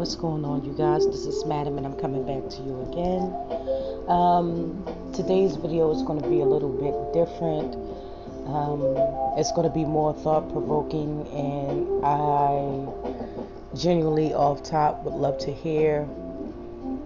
What's going on, you guys? This is Madam, and I'm coming back to you again. Today's video is going to be a little bit different. It's going to be more thought-provoking, and I genuinely, off top, would love to hear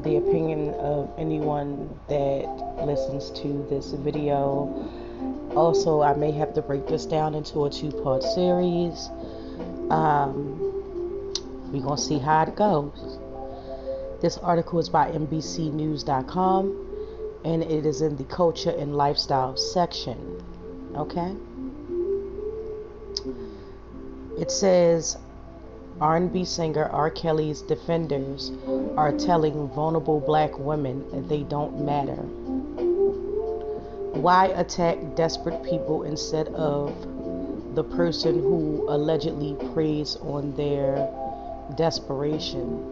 the opinion of anyone that listens to this video. Also, I may have to break this down into a two-part series. We're going to see how it goes. This article is by NBCnews.com, and it is in the culture and lifestyle section. Okay? It says, R&B singer R. Kelly's defenders are telling vulnerable black women they don't matter. Why attack desperate people instead of the person who allegedly preys on their desperation?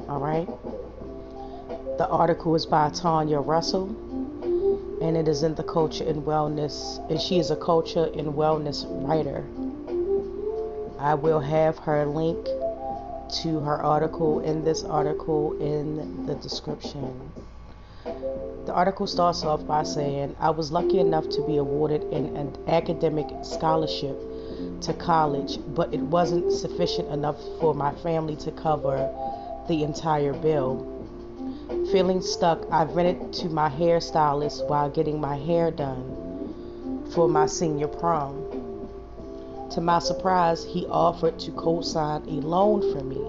All right. The article is by Tonya Russell, and it is in the culture and wellness, and she is a culture and wellness writer. I will have her link to her article in this article in the description. The article starts off by saying, I was lucky enough to be awarded an academic scholarship to college, but it wasn't sufficient enough for my family to cover the entire bill. Feeling stuck, I rented to my hairstylist while getting my hair done for my senior prom. To my surprise, he offered to co-sign a loan for me.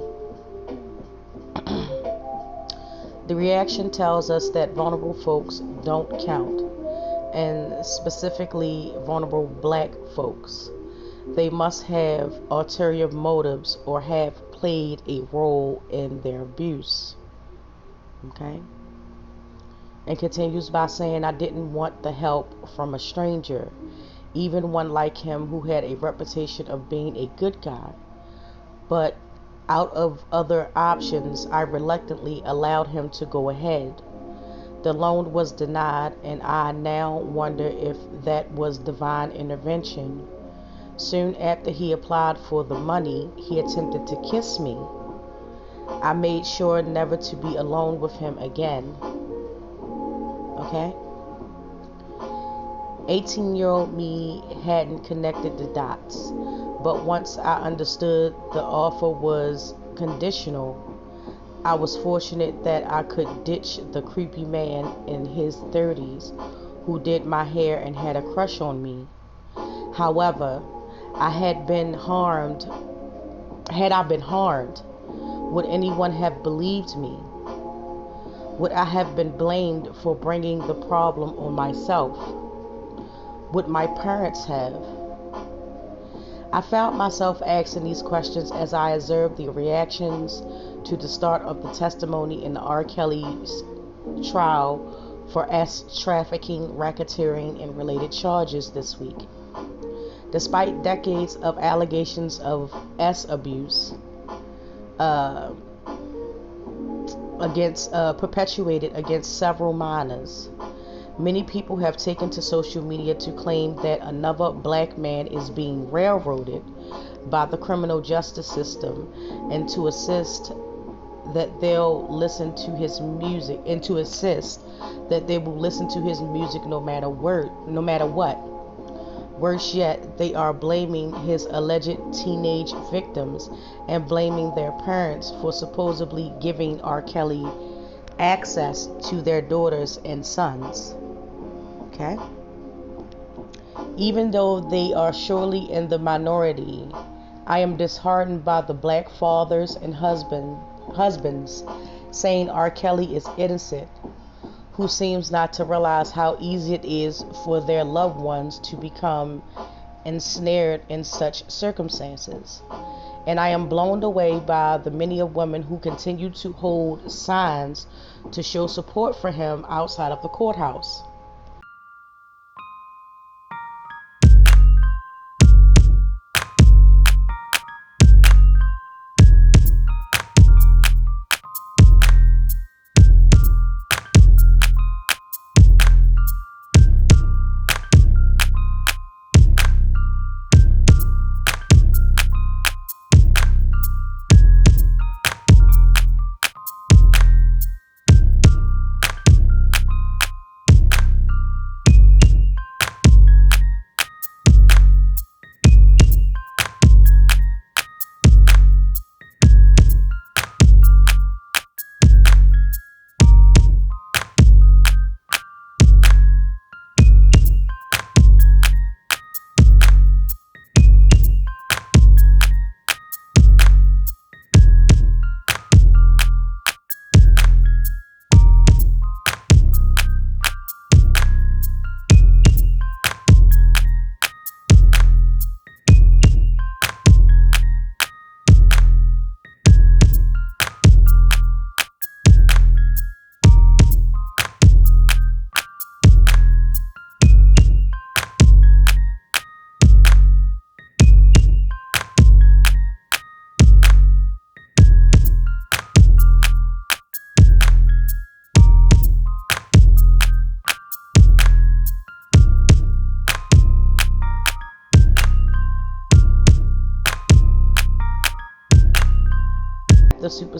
The reaction tells us that vulnerable folks don't count, and specifically vulnerable black folks. They must have ulterior motives or have played a role in their abuse. Okay? And continues by saying, I didn't want the help from a stranger, even one like him who had a reputation of being a good guy. But out of other options, I reluctantly allowed him to go ahead. The loan was denied, and I now wonder if that was divine intervention. Soon after he applied for the money, he attempted to kiss me. I made sure never to be alone with him again. Okay? 18-year-old me hadn't connected the dots, but once I understood the offer was conditional, I was fortunate that I could ditch the creepy man in his 30s who did my hair and had a crush on me. However, had I been harmed, would anyone have believed me? Would I have been blamed for bringing the problem on myself? Would my parents have? I found myself asking these questions as I observed the reactions to the start of the testimony in the R. Kelly's trial for S trafficking, racketeering, and related charges this week. Despite decades of allegations of S abuse perpetuated against several minors, many people have taken to social media to claim that another black man is being railroaded by the criminal justice system, and to assist that they'll listen to his music, and to insist that they will listen to his music no matter what. Worse yet, they are blaming his alleged teenage victims and blaming their parents for supposedly giving R. Kelly access to their daughters and sons. Okay? Even though they are surely in the minority, I am disheartened by the black fathers and husbands saying R. Kelly is innocent, who seems not to realize how easy it is for their loved ones to become ensnared in such circumstances. And I am blown away by the many of women who continue to hold signs to show support for him outside of the courthouse.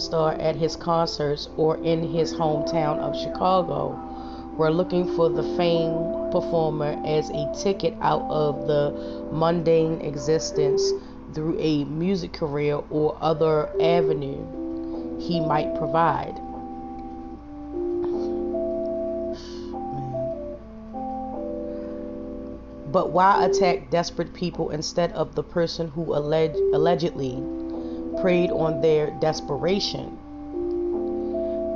superstar at his concerts or in his hometown of Chicago were looking for the famed performer as a ticket out of the mundane existence through a music career or other avenue he might provide. But why attack desperate people instead of the person who allegedly preyed on their desperation?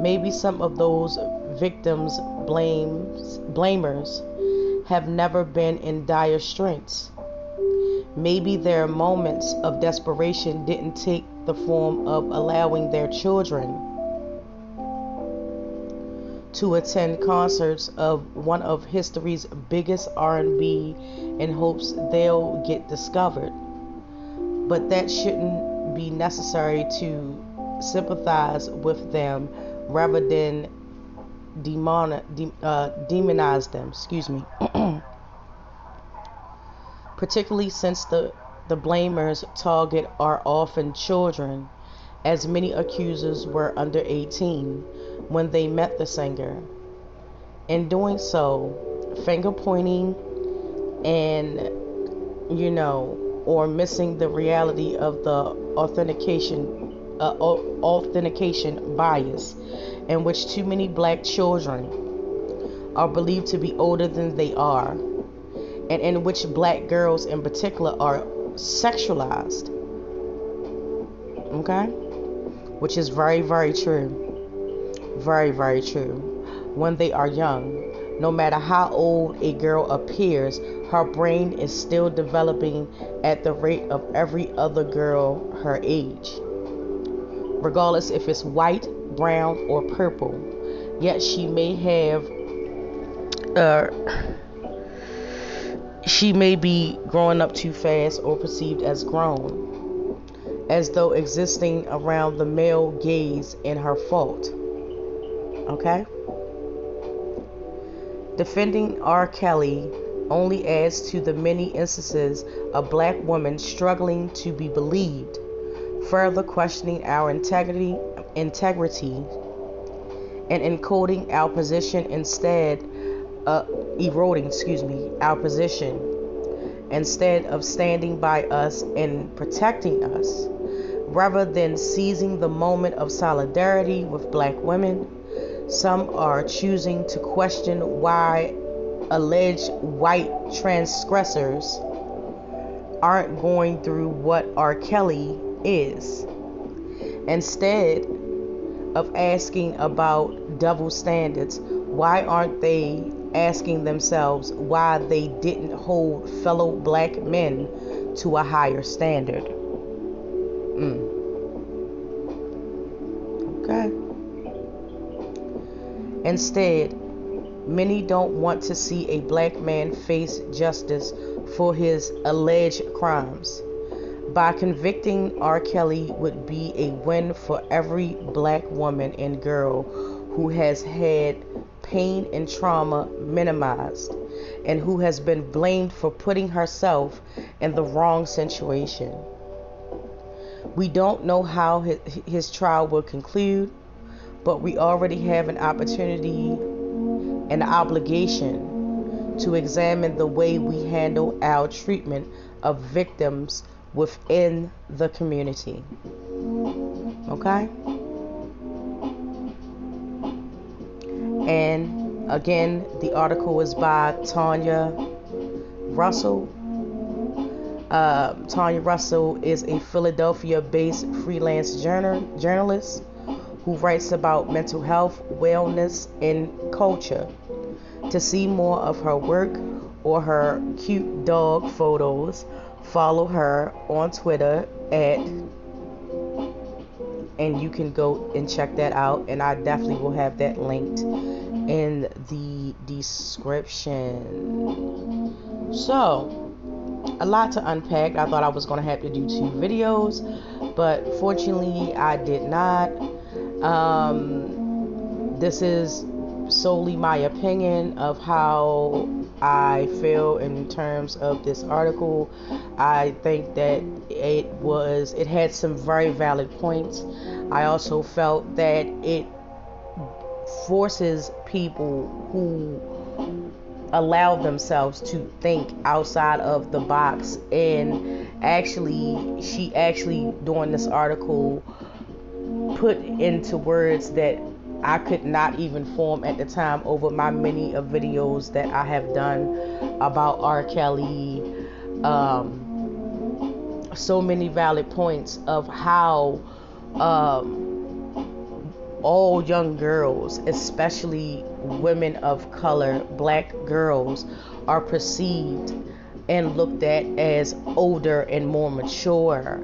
Maybe some of those victims, blamers, have never been in dire straits. Maybe their moments of desperation didn't take the form of allowing their children to attend concerts of one of history's biggest R&B in hopes they'll get discovered. But that shouldn't be necessary to sympathize with them rather than demonize them. Particularly since the blamers target are often children, as many accusers were under 18 when they met the singer. In doing so, finger pointing and, or missing the reality of the authentication bias, in which too many black children are believed to be older than they are, and in which black girls in particular are sexualized. Okay? Which is very, very true. Very, very true. When they are young, no matter how old a girl appears, her brain is still developing at the rate of every other girl her age, regardless if it's white, brown, or purple. Yet she may be growing up too fast or perceived as grown, as though existing around the male gaze in her fault. Okay? Defending R. Kelly only adds to the many instances of black women struggling to be believed, further questioning our integrity and encoding our position instead eroding our position instead of standing by us and protecting us. Rather than seizing the moment of solidarity with black women, some are choosing to question why alleged white transgressors aren't going through what R. Kelly is. Instead of asking about double standards, why aren't they asking themselves why they didn't hold fellow black men to a higher standard? Okay. Instead, many don't want to see a black man face justice for his alleged crimes. By convicting R. Kelly would be a win for every black woman and girl who has had pain and trauma minimized and who has been blamed for putting herself in the wrong situation. We don't know how his trial will conclude, but we already have an opportunity and an obligation to examine the way we handle our treatment of victims within the community. Okay? And again, the article is by Tonya Russell. Tonya Russell is a Philadelphia-based freelance journalist who writes about mental health, wellness, and culture. To see more of her work or her cute dog photos, follow her on Twitter and you can go and check that out, and I definitely will have that linked in the description. So, a lot to unpack. I thought I was going to have to do 2 videos, but fortunately I did not. This is solely my opinion of how I feel in terms of this article, I think that it had some very valid points. I also felt that it forces people who allow themselves to think outside of the box. And actually, she actually during this article put into words that I could not even form at the time over my many of videos that I have done about R. Kelly. So many valid points of how all young girls, especially women of color, black girls, are perceived and looked at as older and more mature.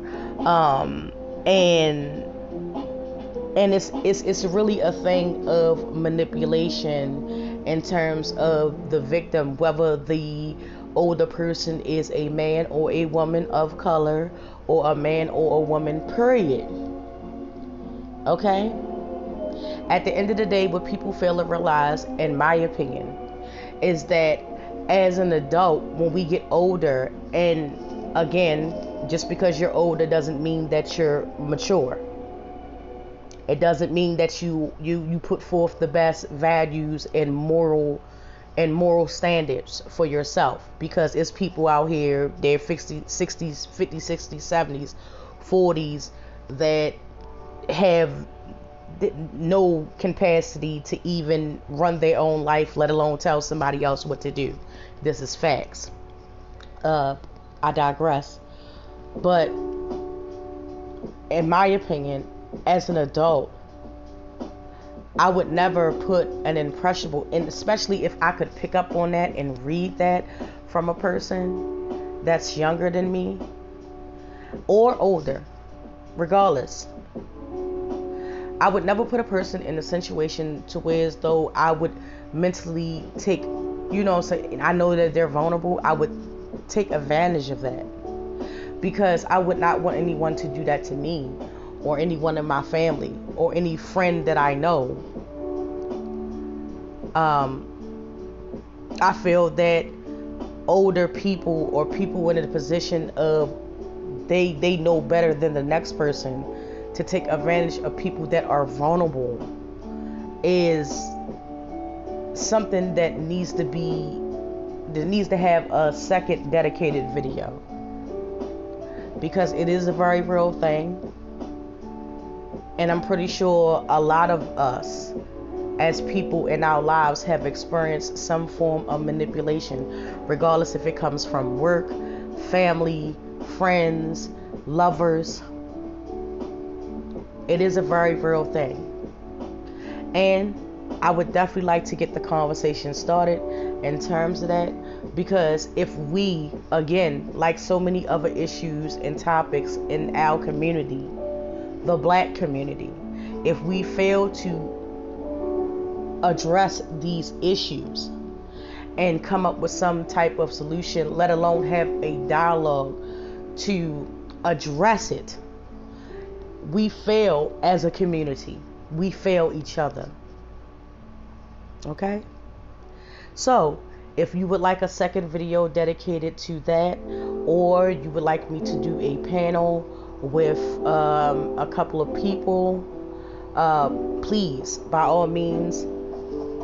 And it's really a thing of manipulation in terms of the victim, whether the older person is a man or a woman of color, or a man or a woman, period. Okay? At the end of the day, what people fail to realize, in my opinion, is that as an adult, when we get older, and again, just because you're older doesn't mean that you're mature. It doesn't mean that you put forth the best values and moral standards for yourself, because it's people out here, they're 50, 60s, 50s, 60s, 70s, 40s, that have no capacity to even run their own life, let alone tell somebody else what to do. This is facts. I digress. But in my opinion, as an adult, I would never put an impressionable, and especially if I could pick up on that and read that from a person that's younger than me or older, regardless. I would never put a person in a situation to where as though I would mentally take, I know that they're vulnerable. I would take advantage of that, because I would not want anyone to do that to me, or anyone in my family, or any friend that I know. I feel that older people, or people in a position of they know better than the next person, to take advantage of people that are vulnerable, is something that needs to have a second dedicated video, because it is a very real thing. And I'm pretty sure a lot of us as people in our lives have experienced some form of manipulation, regardless if it comes from work, family, friends, lovers. It is a very real thing. And I would definitely like to get the conversation started in terms of that, because if we, again, like so many other issues and topics in our community, the black community, if we fail to address these issues and come up with some type of solution, let alone have a dialogue to address it, we fail as a community. We fail each other. Okay? So, if you would like a second video dedicated to that, or you would like me to do a panel with a couple of people, please, by all means,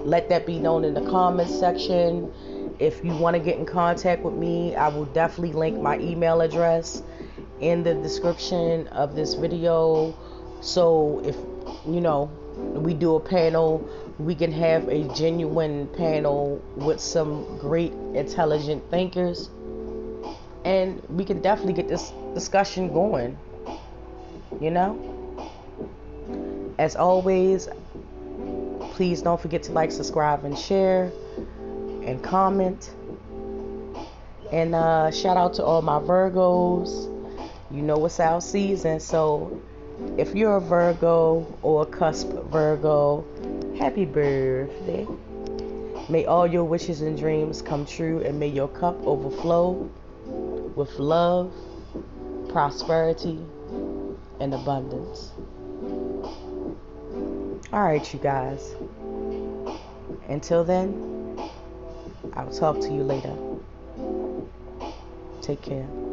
let that be known in the comments section. If you want to get in contact with me, I will definitely link my email address in the description of this video. So if we do a panel, we can have a genuine panel with some great intelligent thinkers, and we can definitely get this discussion going. As always, please don't forget to like, subscribe, and share, and comment. And shout out to all my Virgos. It's our season, so if you're a Virgo or a cusp Virgo, happy birthday. May all your wishes and dreams come true, and may your cup overflow with love, prosperity, and abundance. All right, you guys. Until then, I'll talk to you later. Take care.